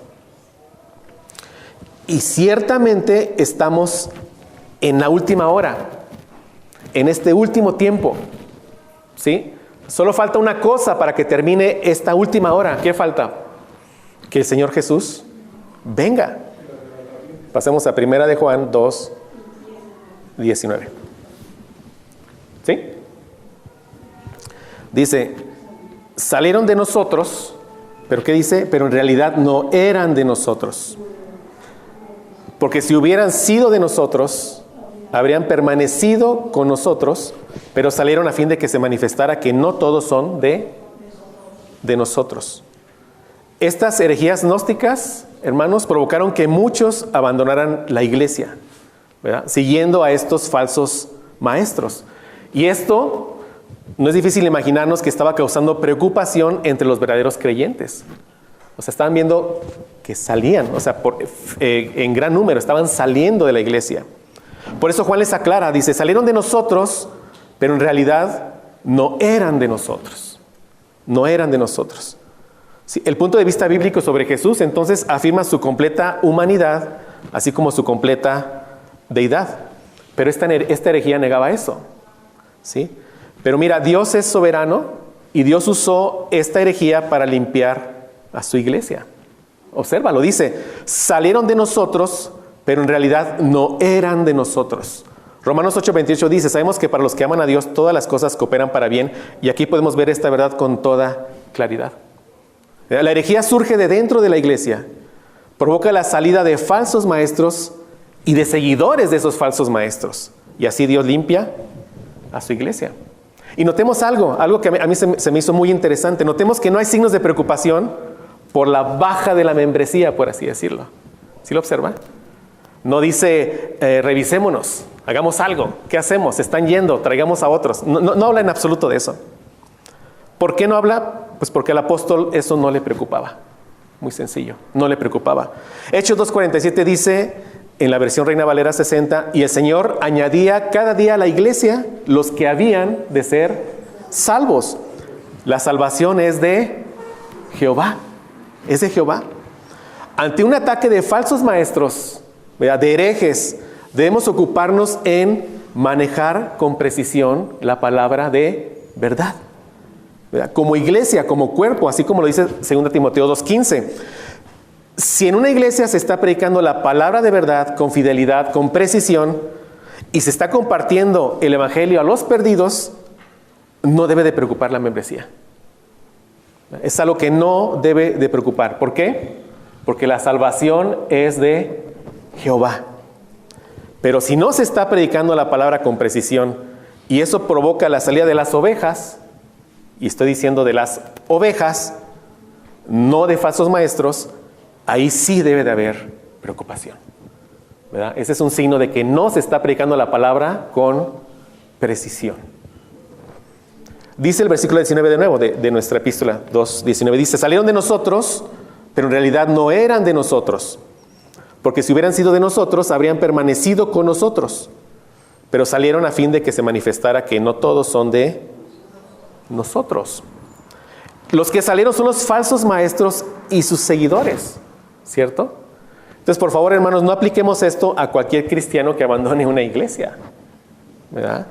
Y ciertamente estamos en la última hora, en este último tiempo, ¿sí? Solo falta una cosa para que termine esta última hora. ¿Qué falta? Que el Señor Jesús venga. Pasemos a primera de Juan 2, 19. ¿Sí? Dice: salieron de nosotros, pero ¿qué dice? Pero en realidad no eran de nosotros. Porque si hubieran sido de nosotros, habrían permanecido con nosotros, pero salieron a fin de que se manifestara que no todos son de nosotros. Estas herejías gnósticas, hermanos, provocaron que muchos abandonaran la iglesia, ¿verdad? Siguiendo a estos falsos maestros. Y esto no es difícil imaginarnos que estaba causando preocupación entre los verdaderos creyentes. O sea, estaban viendo que salían, o sea, en gran número, estaban saliendo de la iglesia. Por eso Juan les aclara, dice: salieron de nosotros, pero en realidad no eran de nosotros. No eran de nosotros. Sí, el punto de vista bíblico sobre Jesús entonces afirma su completa humanidad, así como su completa deidad. Pero esta herejía negaba eso, ¿sí? Pero mira, Dios es soberano y Dios usó esta herejía para limpiar a su iglesia. Obsérvalo, dice: salieron de nosotros, pero en realidad no eran de nosotros. Romanos 8:28 dice: sabemos que para los que aman a Dios todas las cosas cooperan para bien. Y aquí podemos ver esta verdad con toda claridad. La herejía surge de dentro de la iglesia, provoca la salida de falsos maestros y de seguidores de esos falsos maestros. Y así Dios limpia a su iglesia. Y notemos algo que a mí se me hizo muy interesante. Notemos que no hay signos de preocupación por la baja de la membresía, por así decirlo. ¿Sí lo observa? No dice, revisémonos, hagamos algo. ¿Qué hacemos? Se están yendo, traigamos a otros. No habla en absoluto de eso. ¿Por qué no habla? Pues porque al apóstol eso no le preocupaba. Muy sencillo, no le preocupaba. Hechos 2:47 dice, en la versión Reina Valera 60, y el Señor añadía cada día a la iglesia los que habían de ser salvos. La salvación es de Jehová, es de Jehová. Ante un ataque de falsos maestros, ¿verdad?, de herejes, debemos ocuparnos en manejar con precisión la palabra de verdad, ¿verdad? Como iglesia, como cuerpo, así como lo dice 2 Timoteo 2:15. Si en una iglesia se está predicando la palabra de verdad con fidelidad, con precisión, y se está compartiendo el evangelio a los perdidos, no debe de preocupar la membresía. Es algo que no debe de preocupar. ¿Por qué? Porque la salvación es de Jehová. Pero si no se está predicando la palabra con precisión y eso provoca la salida de las ovejas, y estoy diciendo de las ovejas, no de falsos maestros, ahí sí debe de haber preocupación, ¿verdad? Ese es un signo de que no se está predicando la palabra con precisión. Dice el versículo 19 de nuevo de nuestra epístola 2:19, dice, salieron de nosotros, pero en realidad no eran de nosotros, porque si hubieran sido de nosotros, habrían permanecido con nosotros, pero salieron a fin de que se manifestara que no todos son de nosotros. Los que salieron son los falsos maestros y sus seguidores, ¿cierto? Entonces, por favor, hermanos, no apliquemos esto a cualquier cristiano que abandone una iglesia, ¿verdad?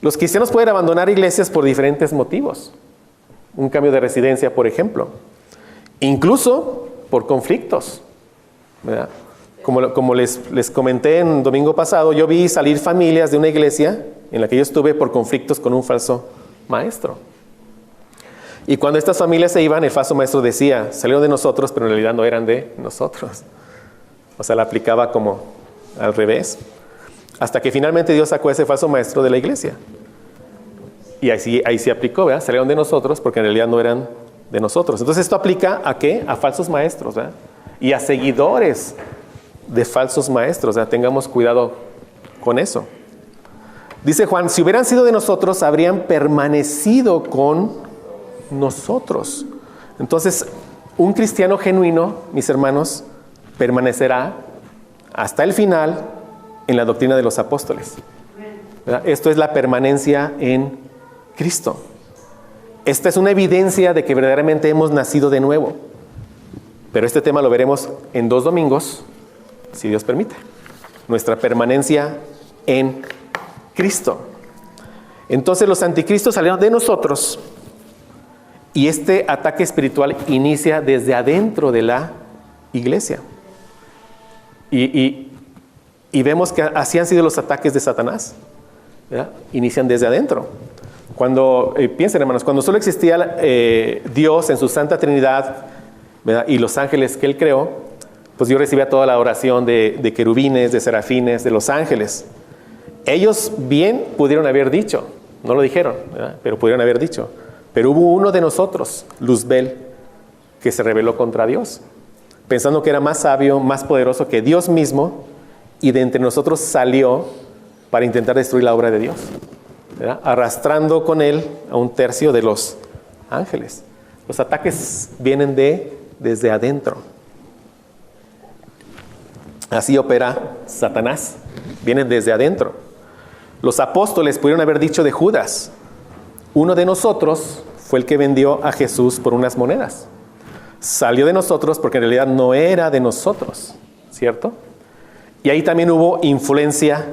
Los cristianos pueden abandonar iglesias por diferentes motivos. Un cambio de residencia, por ejemplo. Incluso por conflictos, ¿verdad? Como les comenté en domingo pasado, yo vi salir familias de una iglesia en la que yo estuve por conflictos con un falso maestro. Y cuando estas familias se iban, el falso maestro decía, salieron de nosotros, pero en realidad no eran de nosotros. O sea, la aplicaba como al revés. Hasta que finalmente Dios sacó a ese falso maestro de la iglesia. Y ahí sí aplicó, ¿verdad? Salieron de nosotros porque en realidad no eran de nosotros. Entonces esto aplica ¿a qué? A falsos maestros, ¿verdad? Y a seguidores de falsos maestros, ¿verdad? Tengamos cuidado con eso. Dice Juan, si hubieran sido de nosotros, habrían permanecido con nosotros. Entonces, un cristiano genuino, mis hermanos, permanecerá hasta el final en la doctrina de los apóstoles, ¿verdad? Esto es la permanencia en Cristo. Esta es una evidencia de que verdaderamente hemos nacido de nuevo. Pero este tema lo veremos en 2 domingos, si Dios permite. Nuestra permanencia en Cristo. Entonces los anticristos salieron de nosotros y este ataque espiritual inicia desde adentro de la iglesia. Y vemos que así han sido los ataques de Satanás, ¿verdad? Inician desde adentro. Cuando, piensen hermanos, cuando solo existía Dios en su Santa Trinidad, ¿verdad?, y los ángeles que Él creó, pues Dios recibía toda la oración de querubines, de serafines, de los ángeles. Ellos bien pudieron haber dicho, no lo dijeron, ¿verdad?, pero pudieron haber dicho, pero hubo uno de nosotros, Luzbel, que se rebeló contra Dios, pensando que era más sabio, más poderoso que Dios mismo, y de entre nosotros salió para intentar destruir la obra de Dios, ¿verdad?, arrastrando con él a 1/3 de los ángeles. Los ataques vienen desde adentro. Así opera Satanás, vienen desde adentro. Los apóstoles pudieron haber dicho de Judas, uno de nosotros fue el que vendió a Jesús por unas monedas. Salió de nosotros porque en realidad no era de nosotros, ¿cierto? Y ahí también hubo influencia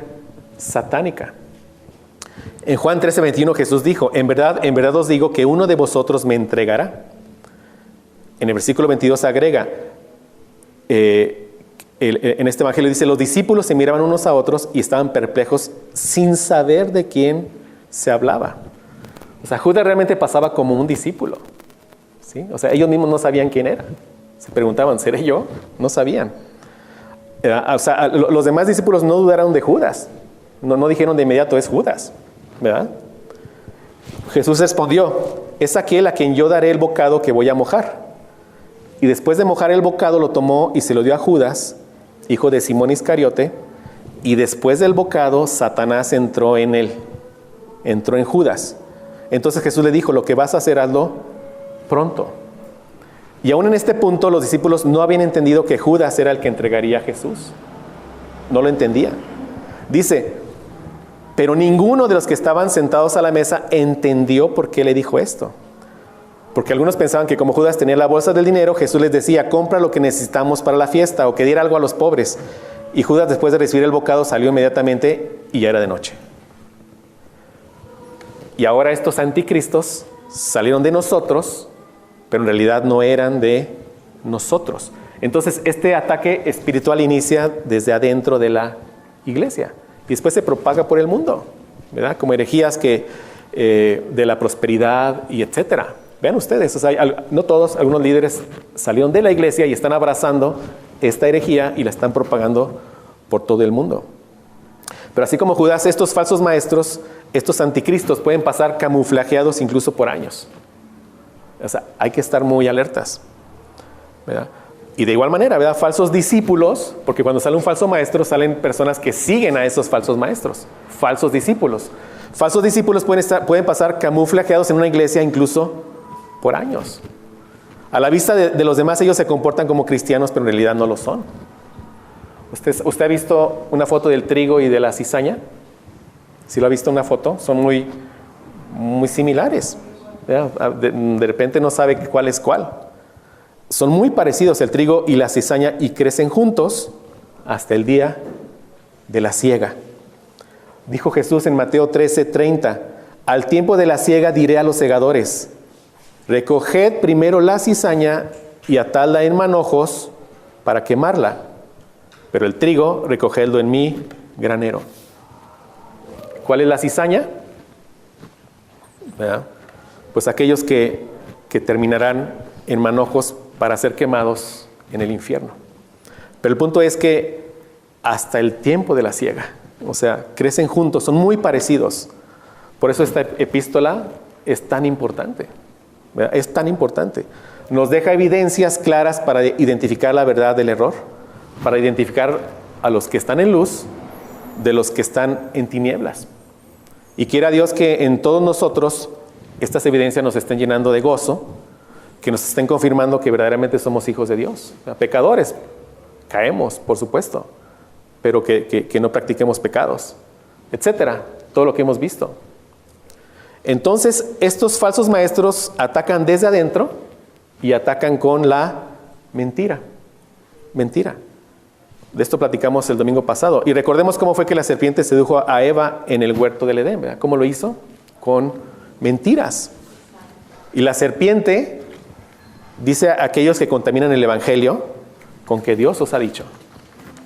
satánica. En Juan 13:21 Jesús dijo, en verdad os digo que uno de vosotros me entregará. En el versículo 22 agrega, en este evangelio dice, los discípulos se miraban unos a otros y estaban perplejos sin saber de quién se hablaba. O sea, Judas realmente pasaba como un discípulo, ¿sí? O sea, ellos mismos no sabían quién era. Se preguntaban, ¿seré yo? No sabían. O sea, los demás discípulos no dudaron de Judas. No dijeron de inmediato, es Judas, ¿verdad? Jesús respondió, es aquel a quien yo daré el bocado que voy a mojar. Y después de mojar el bocado lo tomó y se lo dio a Judas, hijo de Simón Iscariote, y después del bocado, Satanás entró en él, entró en Judas. Entonces Jesús le dijo, lo que vas a hacer, hazlo pronto. Y aún en este punto, los discípulos no habían entendido que Judas era el que entregaría a Jesús. No lo entendían. Dice, pero ninguno de los que estaban sentados a la mesa entendió por qué le dijo esto. Porque algunos pensaban que como Judas tenía la bolsa del dinero, Jesús les decía, compra lo que necesitamos para la fiesta, o que diera algo a los pobres. Y Judas, después de recibir el bocado, salió inmediatamente y ya era de noche. Y ahora estos anticristos salieron de nosotros, pero en realidad no eran de nosotros. Entonces este ataque espiritual inicia desde adentro de la iglesia y después se propaga por el mundo, ¿verdad? Como herejías que, de la prosperidad y etcétera. Vean ustedes, o sea, no todos, algunos líderes salieron de la iglesia y están abrazando esta herejía y la están propagando por todo el mundo. Pero así como Judas, estos falsos maestros, estos anticristos pueden pasar camuflajeados incluso por años. O sea, hay que estar muy alertas, ¿verdad? Y de igual manera, ¿verdad? Falsos discípulos, porque cuando sale un falso maestro, salen personas que siguen a esos falsos maestros. Falsos discípulos. Falsos discípulos pueden pasar camuflajeados en una iglesia incluso por años. A la vista de los demás, ellos se comportan como cristianos, pero en realidad no lo son. ¿Usted ha visto una foto del trigo y de la cizaña? ¿Sí lo ha visto una foto? Son muy, muy similares. De repente no sabe cuál es cuál. Son muy parecidos el trigo y la cizaña y crecen juntos hasta el día de la siega. Dijo Jesús en Mateo 13:30, al tiempo de la siega diré a los segadores, recoged primero la cizaña y atadla en manojos para quemarla, pero el trigo recogedlo en mi granero. ¿Cuál es la cizaña? ¿Verdad? Pues aquellos que terminarán en manojos para ser quemados en el infierno. Pero el punto es que hasta el tiempo de la siega, o sea, crecen juntos, son muy parecidos. Por eso esta epístola es tan importante, ¿verdad? Es tan importante. Nos deja evidencias claras para identificar la verdad del error, para identificar a los que están en luz de los que están en tinieblas. Y quiera Dios que en todos nosotros estas evidencias nos estén llenando de gozo, que nos estén confirmando que verdaderamente somos hijos de Dios. Pecadores, caemos, por supuesto, pero que no practiquemos pecados, etcétera, todo lo que hemos visto. Entonces, estos falsos maestros atacan desde adentro y atacan con la mentira. Mentira. De esto platicamos el domingo pasado. Y recordemos cómo fue que la serpiente sedujo a Eva en el huerto del Edén, ¿verdad? ¿Cómo lo hizo? Con mentiras. Y la serpiente dice a aquellos que contaminan el evangelio, con que Dios os ha dicho.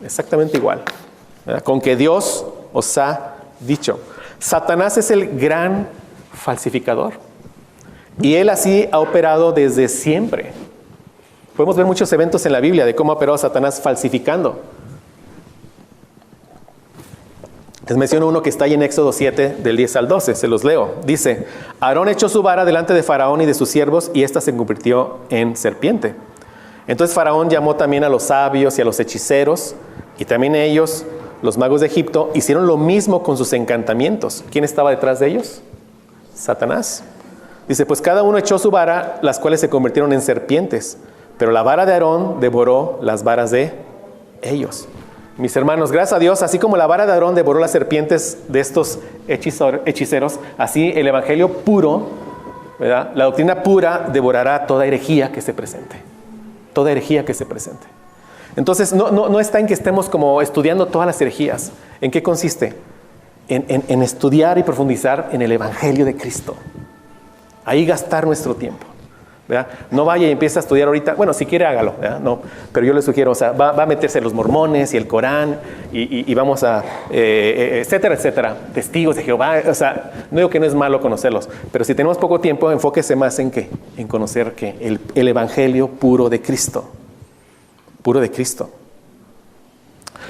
Exactamente igual, ¿verdad? Con que Dios os ha dicho. Satanás es el gran falsificador. Y él así ha operado desde siempre. Podemos ver muchos eventos en la Biblia de cómo ha operado Satanás falsificando. Les menciono uno que está ahí en Éxodo 7, del 10 al 12, se los leo. Dice, Aarón echó su vara delante de Faraón y de sus siervos, y ésta se convirtió en serpiente. Entonces Faraón llamó también a los sabios y a los hechiceros, y también ellos, los magos de Egipto, hicieron lo mismo con sus encantamientos. ¿Quién estaba detrás de ellos? Satanás. Dice, pues cada uno echó su vara, las cuales se convirtieron en serpientes, pero la vara de Aarón devoró las varas de ellos. Mis hermanos, gracias a Dios, así como la vara de Aarón devoró las serpientes de estos hechiceros, así el evangelio puro, ¿verdad? La doctrina pura devorará toda herejía que se presente. Toda herejía que se presente. Entonces, no está en que estemos como estudiando todas las herejías. ¿En qué consiste? En estudiar y profundizar en el evangelio de Cristo. Ahí gastar nuestro tiempo, ¿verdad? No vaya y empiece a estudiar ahorita. Bueno, si quiere hágalo, ¿verdad? No, pero yo le sugiero, o sea, va a meterse los mormones y el Corán y vamos a, etcétera, etcétera, testigos de Jehová. O sea, no digo que no es malo conocerlos, pero si tenemos poco tiempo, enfóquese más en ¿qué? En conocer que el evangelio puro de Cristo. Puro de Cristo.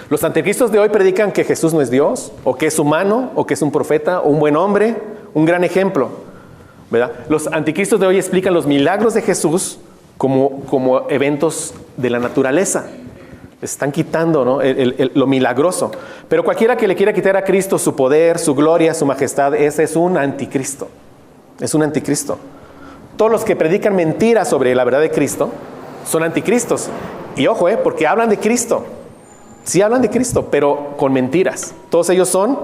Los anticristos de hoy predican que Jesús no es Dios, o que es humano, o que es un profeta, o un buen hombre, un gran ejemplo, ¿verdad? Los anticristos de hoy explican los milagros de Jesús como eventos de la naturaleza. Es están quitando, ¿no? Lo milagroso. Pero cualquiera que le quiera quitar a Cristo su poder, su gloria, su majestad, ese es un anticristo. Es un anticristo. Todos los que predican mentiras sobre la verdad de Cristo son anticristos. Y ojo, porque hablan de Cristo. Sí hablan de Cristo, pero con mentiras. Todos ellos son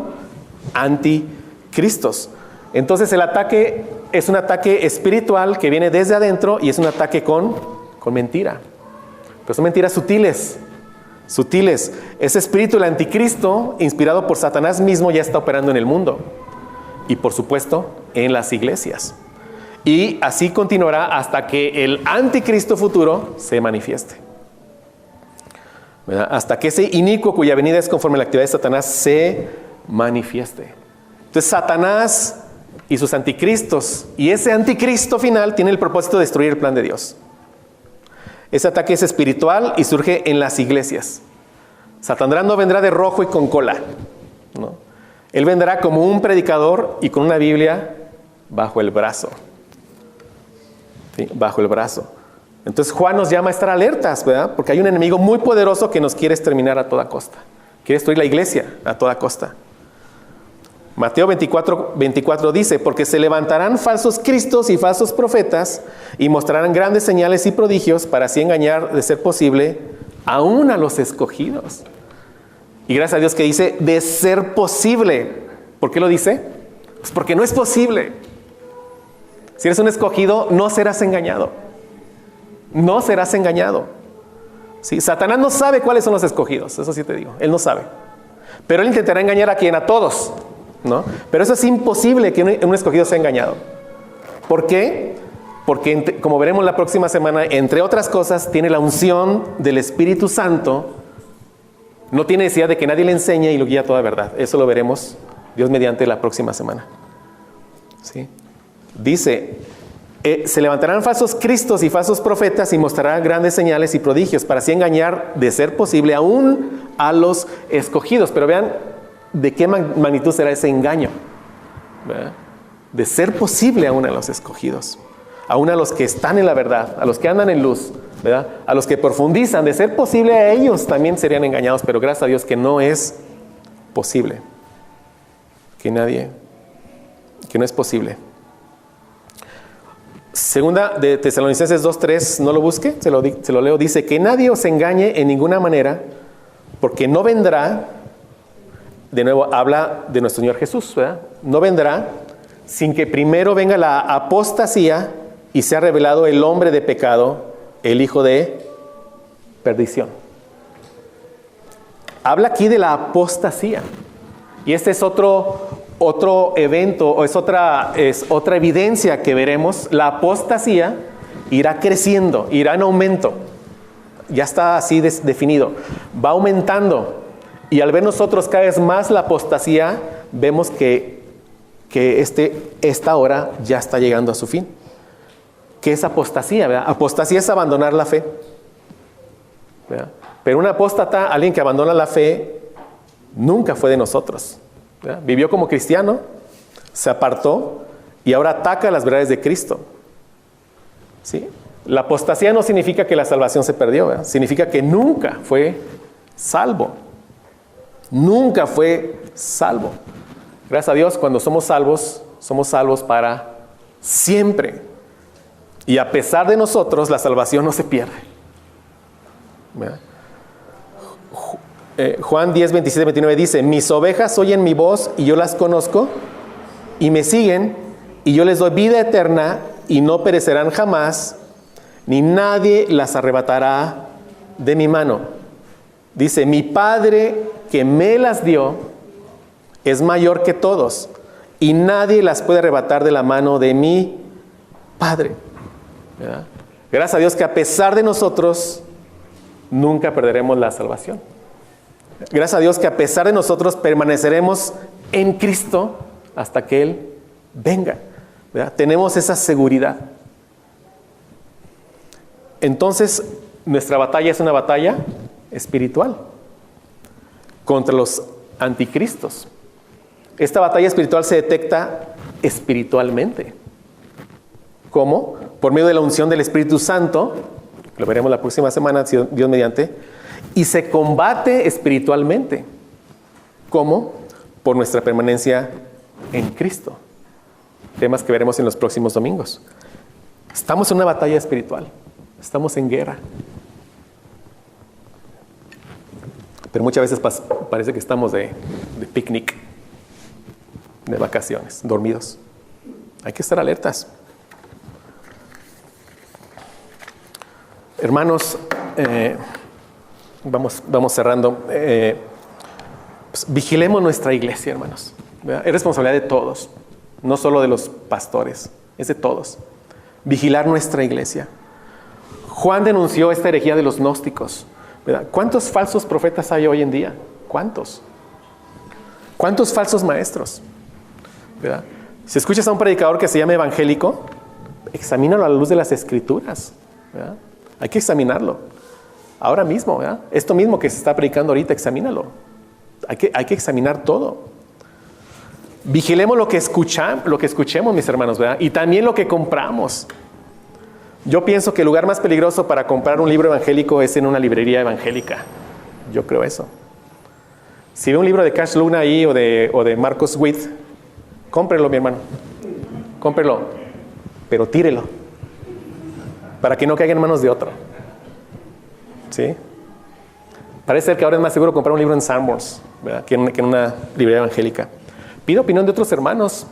anticristos. Entonces el ataque es un ataque espiritual que viene desde adentro y es un ataque con mentira. Pero son mentiras sutiles. Sutiles. Ese espíritu, el anticristo, inspirado por Satanás mismo, ya está operando en el mundo. Y por supuesto, en las iglesias. Y así continuará hasta que el anticristo futuro se manifieste. ¿Verdad? Hasta que ese inicuo cuya venida es conforme a la actividad de Satanás se manifieste. Entonces Satanás y sus anticristos y ese anticristo final tiene el propósito de destruir el plan de Dios. Ese ataque es espiritual y surge en las iglesias. Satanás no vendrá de rojo y con cola, ¿no? Él vendrá como un predicador y con una Biblia bajo el brazo. ¿Sí? Bajo el brazo. Entonces Juan nos llama a estar alertas, ¿verdad? Porque hay un enemigo muy poderoso que nos quiere exterminar a toda costa. Quiere destruir la iglesia a toda costa. Mateo 24 dice, porque se levantarán falsos cristos y falsos profetas y mostrarán grandes señales y prodigios para así engañar, de ser posible, aún a los escogidos. Y gracias a Dios que dice, de ser posible. ¿Por qué lo dice? Pues porque no es posible. Si eres un escogido, no serás engañado. No serás engañado. ¿Sí? Satanás no sabe cuáles son los escogidos, eso sí te digo, él no sabe. Pero él intentará engañar a quién, a todos, ¿no? Pero eso es imposible que un escogido sea engañado. ¿Por qué? Porque, como veremos la próxima semana, entre otras cosas, tiene la unción del Espíritu Santo. No tiene necesidad de que nadie le enseñe y lo guía a toda verdad. Eso lo veremos, Dios mediante, la próxima semana. ¿Sí? Dice, se levantarán falsos cristos y falsos profetas y mostrarán grandes señales y prodigios para así engañar, de ser posible, aún a los escogidos. Pero vean de qué magnitud será ese engaño, ¿verdad? De ser posible aún a los escogidos, aún a los que están en la verdad, a los que andan en luz, ¿verdad? A los que profundizan, de ser posible a ellos también serían engañados, pero gracias a Dios que no es posible, que no es posible. Segunda de Tesalonicenses 2:3, no lo busque, se lo leo, dice que nadie os engañe en ninguna manera, porque no vendrá, de nuevo habla de nuestro Señor Jesús, ¿verdad? No vendrá sin que primero venga la apostasía y sea revelado el hombre de pecado, el hijo de perdición. Habla aquí de la apostasía. Y este es otro evento, o es otra evidencia que veremos. La apostasía irá creciendo, irá en aumento. Ya está así definido. Va aumentando. Y al ver nosotros cada vez más la apostasía, vemos que esta hora ya está llegando a su fin. ¿Qué es apostasía? ¿Verdad? Apostasía es abandonar la fe, ¿verdad? Pero un apóstata, alguien que abandona la fe, nunca fue de nosotros, ¿verdad? Vivió como cristiano, se apartó y ahora ataca las verdades de Cristo. ¿Sí? La apostasía no significa que la salvación se perdió, ¿verdad? Significa que nunca fue salvo. Nunca fue salvo. Gracias a Dios, cuando somos salvos para siempre. Y a pesar de nosotros, la salvación no se pierde. ¿Verdad? Juan 10, 27, 29 dice, mis ovejas oyen mi voz y yo las conozco y me siguen y yo les doy vida eterna y no perecerán jamás, ni nadie las arrebatará de mi mano. Dice, mi Padre que me las dio es mayor que todos y nadie las puede arrebatar de la mano de mi Padre. ¿Verdad? Gracias a Dios que a pesar de nosotros nunca perderemos la salvación. Gracias a Dios que a pesar de nosotros permaneceremos en Cristo hasta que Él venga. ¿Verdad? Tenemos esa seguridad. Entonces, nuestra batalla es una batalla espiritual contra los anticristos. Esta batalla espiritual se detecta espiritualmente. ¿Cómo? Por medio de la unción del Espíritu Santo, lo veremos la próxima semana, Dios mediante, Y se combate espiritualmente. ¿Cómo? Por nuestra permanencia en Cristo. Temas que veremos en los próximos domingos. Estamos en una batalla espiritual. Estamos en guerra. Pero muchas veces parece que estamos de picnic, de vacaciones, dormidos. Hay que estar alertas. Hermanos, vamos cerrando. Pues, vigilemos nuestra iglesia, hermanos. ¿Verdad? Es responsabilidad de todos, no solo de los pastores, es de todos. Vigilar nuestra iglesia. Juan denunció esta herejía de los gnósticos, ¿verdad? ¿Cuántos falsos profetas hay hoy en día? ¿Cuántos? ¿Cuántos falsos maestros? ¿Verdad? Si escuchas a un predicador que se llama evangélico, examínalo a la luz de las Escrituras, ¿verdad? Hay que examinarlo. Ahora mismo, ¿verdad? Esto mismo que se está predicando ahorita, examínalo. Hay que examinar todo. Vigilemos lo que escuchemos, mis hermanos, ¿verdad? Y también lo que compramos. Yo pienso que el lugar más peligroso para comprar un libro evangélico es en una librería evangélica. Yo creo eso. Si ve un libro de Cash Luna ahí o de Marcos Witt, cómprelo, mi hermano. Cómprelo, pero tírelo. Para que no caiga en manos de otro. ¿Sí? Parece ser que ahora es más seguro comprar un libro en Sanborns, ¿verdad? que en una librería evangélica. Pida opinión de otros hermanos.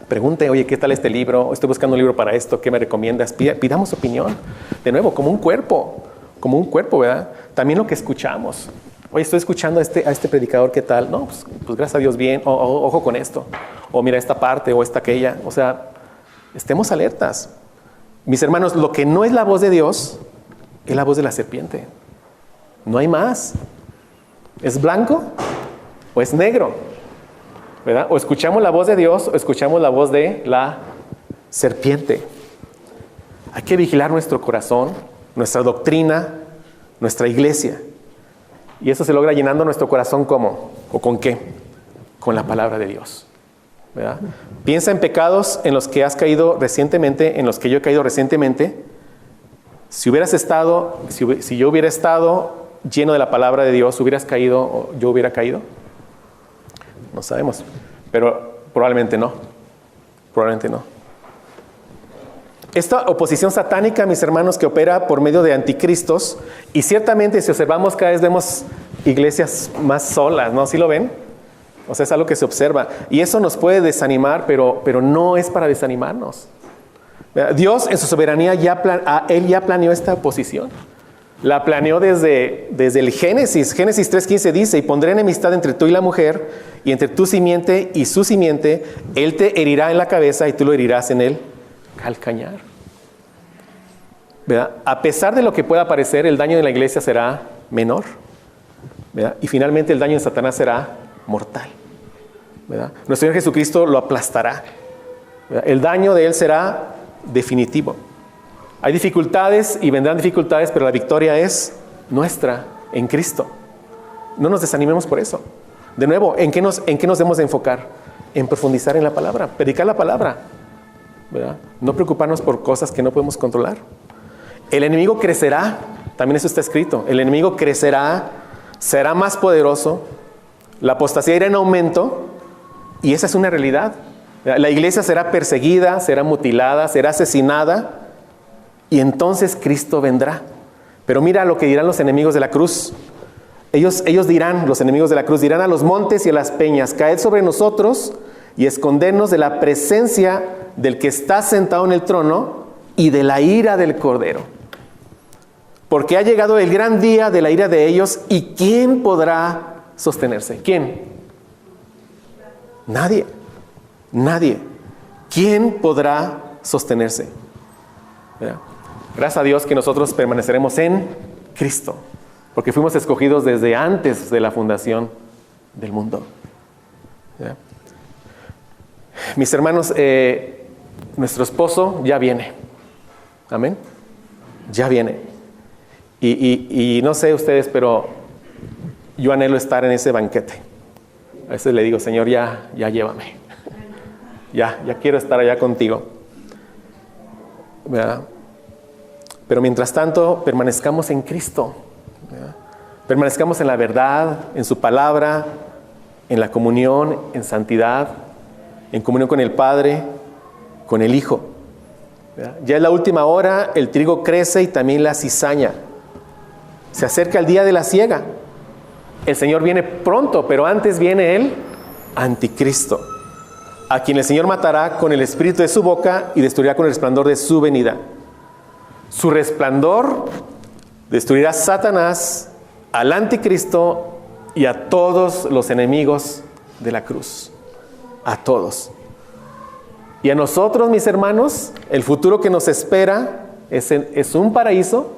Pregunte, oye, ¿qué tal este libro? Estoy buscando un libro para esto, ¿qué me recomiendas? Pidamos opinión. De nuevo, como un cuerpo, ¿verdad? También lo que escuchamos. Oye, estoy escuchando a este predicador, ¿qué tal? No, pues gracias a Dios, bien. Ojo con esto. O mira esta parte o esta aquella. O sea, estemos alertas. Mis hermanos, lo que no es la voz de Dios es la voz de la serpiente. No hay más. ¿Es blanco o es negro? ¿Verdad? O escuchamos la voz de Dios o escuchamos la voz de la serpiente. Hay que vigilar nuestro corazón, nuestra doctrina, nuestra iglesia. Y eso se logra llenando nuestro corazón ¿cómo? ¿O con qué? Con la palabra de Dios. ¿Verdad? Piensa en pecados en los que has caído recientemente, en los que yo he caído recientemente. Si yo hubiera estado lleno de la palabra de Dios, ¿hubieras caído o yo hubiera caído? No sabemos, pero probablemente no. Probablemente no. Esta oposición satánica, mis hermanos, que opera por medio de anticristos, y ciertamente si observamos cada vez vemos iglesias más solas, ¿no? ¿Sí lo ven? O sea, es algo que se observa. Y eso nos puede desanimar, pero no es para desanimarnos. Dios en su soberanía Él ya planeó esta oposición. La planeó desde el Génesis. Génesis 3:15 dice, y pondré enemistad entre tú y la mujer, y entre tu simiente y su simiente, él te herirá en la cabeza y tú lo herirás en el calcañar. ¿Verdad? A pesar de lo que pueda parecer, el daño de la iglesia será menor. ¿Verdad? Y finalmente el daño de Satanás será mortal. ¿Verdad? Nuestro Señor Jesucristo lo aplastará. ¿Verdad? El daño de él será definitivo. Hay dificultades y vendrán dificultades, pero la victoria es nuestra en Cristo. No nos desanimemos por eso. De nuevo, ¿en qué nos debemos de enfocar? En profundizar en la palabra, predicar la palabra, ¿verdad? No preocuparnos por cosas que no podemos controlar. El enemigo crecerá, también eso está escrito. El enemigo crecerá, será más poderoso, la apostasía irá en aumento, y esa es una realidad. La iglesia será perseguida, será mutilada, será asesinada, y entonces Cristo vendrá. Pero mira lo que dirán los enemigos de la cruz. Ellos dirán, los enemigos de la cruz, dirán a los montes y a las peñas, caed sobre nosotros y escondernos de la presencia del que está sentado en el trono y de la ira del Cordero. Porque ha llegado el gran día de la ira de ellos, ¿y quién podrá sostenerse? ¿Quién? Nadie. ¿Quién podrá sostenerse? ¿Verdad? Gracias a Dios que nosotros permaneceremos en Cristo, porque fuimos escogidos desde antes de la fundación del mundo. ¿Ya? Mis hermanos, nuestro esposo ya viene. Amén. Ya viene. Y no sé ustedes, pero yo anhelo estar en ese banquete. A veces le digo, Señor, ya llévame. Ya quiero estar allá contigo. ¿Verdad? Pero mientras tanto, permanezcamos en Cristo. ¿Verdad? Permanezcamos en la verdad, en su palabra, en la comunión, en santidad, en comunión con el Padre, con el Hijo. ¿Verdad? Ya es la última hora, el trigo crece y también la cizaña. Se acerca el día de la siega. El Señor viene pronto, pero antes viene el anticristo, a quien el Señor matará con el espíritu de su boca y destruirá con el resplandor de su venida. Su resplandor destruirá a Satanás, al anticristo y a todos los enemigos de la cruz. A todos. Y a nosotros, mis hermanos, el futuro que nos espera es un paraíso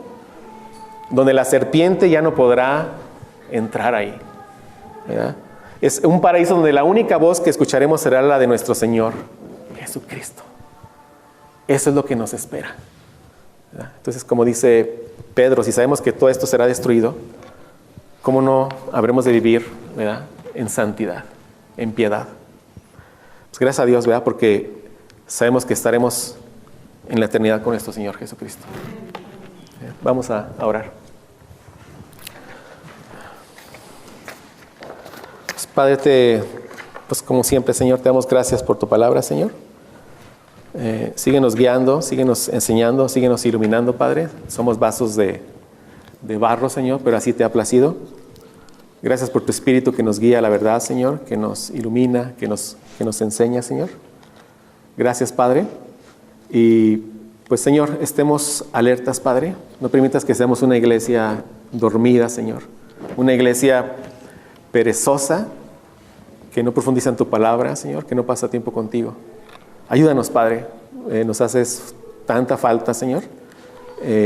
donde la serpiente ya no podrá entrar ahí. ¿Verdad? Es un paraíso donde la única voz que escucharemos será la de nuestro Señor Jesucristo. Eso es lo que nos espera. ¿Verdad? Entonces, como dice Pedro, si sabemos que todo esto será destruido, ¿cómo no habremos de vivir, ¿verdad?, en santidad, en piedad? Pues gracias a Dios, ¿verdad?, porque sabemos que estaremos en la eternidad con nuestro Señor Jesucristo. Vamos a orar. Pues, Padre, pues como siempre, Señor, te damos gracias por tu palabra, Señor. Síguenos guiando, síguenos enseñando, síguenos iluminando, Padre. Somos vasos de barro, Señor, pero así te ha placido. Gracias por tu Espíritu que nos guía a la verdad, Señor, que nos ilumina, que nos enseña, Señor. Gracias, Padre. Y pues, Señor, estemos alertas, Padre. No permitas que seamos una iglesia dormida, Señor. Una iglesia perezosa, que no profundiza en tu palabra, Señor, que no pasa tiempo contigo. Ayúdanos, Padre. Nos haces tanta falta, Señor.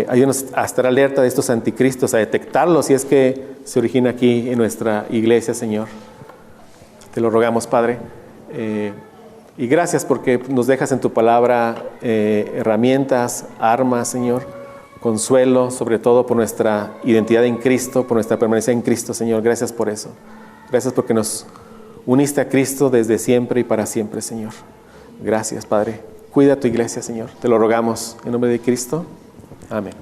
Ayúdanos a estar alerta de estos anticristos, a detectarlos si es que se origina aquí en nuestra iglesia, Señor. Te lo rogamos, Padre. Y gracias porque nos dejas en tu palabra herramientas, armas, Señor, consuelo, sobre todo por nuestra identidad en Cristo, por nuestra permanencia en Cristo, Señor. Gracias por eso. Gracias porque nos uniste a Cristo desde siempre y para siempre, Señor. Gracias, Padre. Cuida a tu iglesia, Señor. Te lo rogamos en nombre de Cristo. Amén.